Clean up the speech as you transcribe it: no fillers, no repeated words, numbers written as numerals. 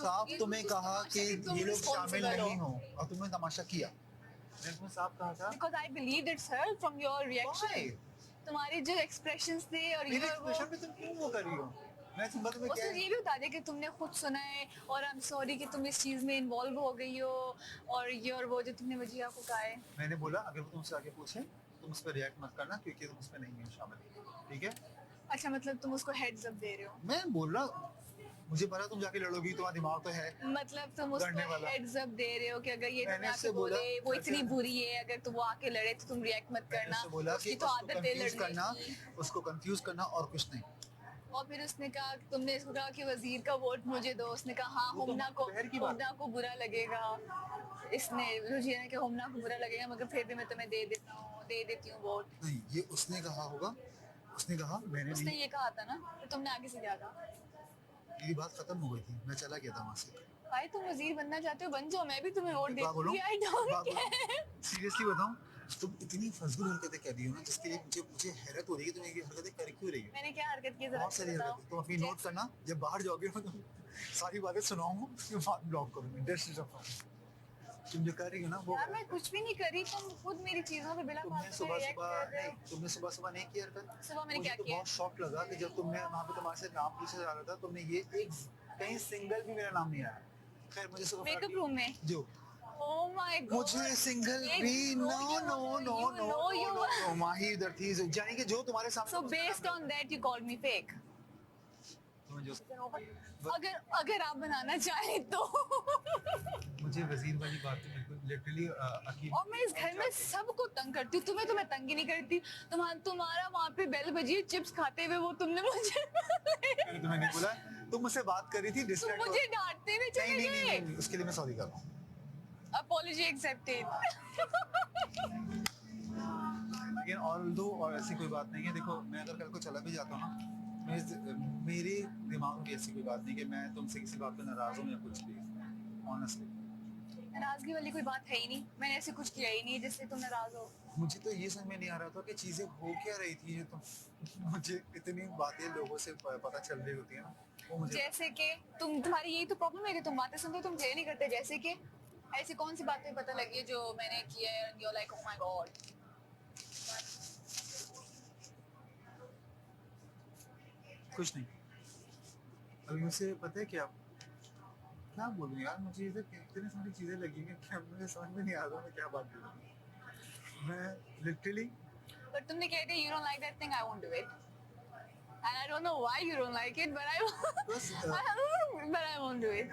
साफ तुम्हें कहा कि तुम ये लोग शामिल responsible हो। नहीं हो और तुमने तमाशा किया। मैंने तुम्हें साफ कहा था। Because I believed it's her from your reaction. Why? तुम्हारी जो expressions थे और मेरे ये और वो एक्सप्रेशन पे तुम क्यों वो कर रही हो? मैं सुबह तुम्हें क्या उसने ये भी बता दिया कि तुमने खुद सुना है और आई एम सॉरी कि तुम इस चीज में इन्वॉल्व हो गई हो और ये और वो जो तुमने वजिया को कहा है। मैंने बोला अगर वो तुमसे आगे पूछे तुम उस पर रिएक्ट मत करना क्योंकि तुम उसमें नहीं हो शामिल, ठीक है? अच्छा मतलब तुम उसको हेड्स अप दे रहे हो। मैं बोल रहा मुझे पता तुम जाके लड़ोगी, तुम्हारा दिमाग तो है। मतलब तुम लड़ने उसको वाला। हेड्स अप दे रहे हो कि अगर ये मैंने तुम्हें उससे आके बोला, बोले वो इतनी अच्छा। बुरी है, अगर तुम वो आके लड़े तो तुम रिएक्ट मत मैंने करना। उससे बोला उसकी कि तो उसको आदत है कंफ्यूज लड़ने करना, की। उसको कंफ्यूज करना और कुछ नहीं। और फिर उसने कहा तुमने इसको कहा कि वजीर का वोट मुझे दो, उसने कहा हाँ वो तो दोपहर की बात हुमना को बुरा लगेगा। इसने रुझिया ने कहा हुमना को बुरा लगेगा मगर फिर भी मैं तुम्हें दे देती हूँ वोट। नहीं, ये उसने कहा होगा। उसने कहा मैंने उसने नहीं। ये कहा था ना तो तुमने आगे से क्या कहा? मेरी बात खत्म हो गई थी, मैं चला गया था वहां से। भाई तुम वजीर बनना चाहते हो बन जाओ, मैं भी तुम्हें वोट बात बोलो, देती हूँ। आई डोंट बात बोलो। केयर। सीरियसली बताऊं, तुम इतनी फजूल हरकतें कर रही हो ना जिसके लिए मुझे हैरत हो रही है कि तुम ये हरकतें कर क्यों रही हो। मैंने क्या हरकत की जरा बहुत सारी बताओ। हरकतें तुम अपनी नोट करना, जब बाहर जाओगे मैं तुम सारी बातें सुनाऊंगा, उसके बाद ब्लॉक करूंगा। तुम जो कर रही हो ना वो यार मैं कुछ भी नहीं करी, तुम खुद मेरी चीजों पे बिना तुमने फालतू सुबह रिएक्ट सुबह कर रहे नहीं, हो। तुमने सुबह सुबह नहीं किया हरकत। सुबह मैंने मुझे क्या तो किया? बहुत शॉक लगा कि जब तुमने वहां पे तुम्हारे से नाम पूछा जा रहा था, तुमने ये एक कहीं सिंगल भी मेरा नाम नहीं आया। खैर मुझे सुबह मेकअप रूम में जो ओह माय गॉड मुझे सिंगल भी नो माही उधर थी यानी कि जो तुम्हारे सामने so based on that you called me fake. तुम्हें जो अगर अगर आप बनाना चाहें तो। मुझे वजीर वाली बात तो बिल्कुल लिटरली अकीब। और मैं इस घर में सबको तंग करती हूँ, तुम्हें तो मैं तंग ही नहीं करती। तुम्हारा वहाँ पे बेल बजी है चिप्स खाते हुए, वो तुमने मुझे मैंने तुम्हें नहीं बोला, तुम मुझसे बात कर रही थी तुम डिस्ट्रैक्ट मुझे डांटते हुए चले गए। नहीं, उसके लिए मैं सॉरी कर रहा हूँ। Apology accepted. लेकिन और ऐसी कोई बात नहीं है। देखो मैं अगर कल को चला भी जाता हूँ ना, मेरे दिमाग में ऐसी कोई बात नहीं कि मैं तुमसे किसी बात पे नाराज हूँ या कुछ भी। ऑनेस्टली नाराजगी वाली कोई बात है ही नहीं, मैंने ऐसे कुछ किया ही नहीं जिससे तुम नाराज हो। मुझे तो ये समझ में नहीं आ रहा था कि चीजें हो क्या रही थी जो तुम मुझे इतनी बातें लोगों से पता चल रही होती है ना, वो मुझे जैसे कि तुम्हारी यही तो प्रॉब्लम है कि तुम बातें सुनते हो, तुम क्लियर नहीं करते। जैसे कि ऐसी कौन सी बातें पता लगी है जो मैंने किया है and you like oh my God. कुछ नहीं। अभी मुझे पता है क्या बोलूं यार, मुझे इधर इतनी सारी चीजें लगी हैं कि अब मुझे समझ में नहीं आ रहा मैं क्या बात बोलूं। मैं लिटरली बट तुमने कह दिया you don't like that thing, I won't do it and I don't know why you don't like it but I बस but I won't do it.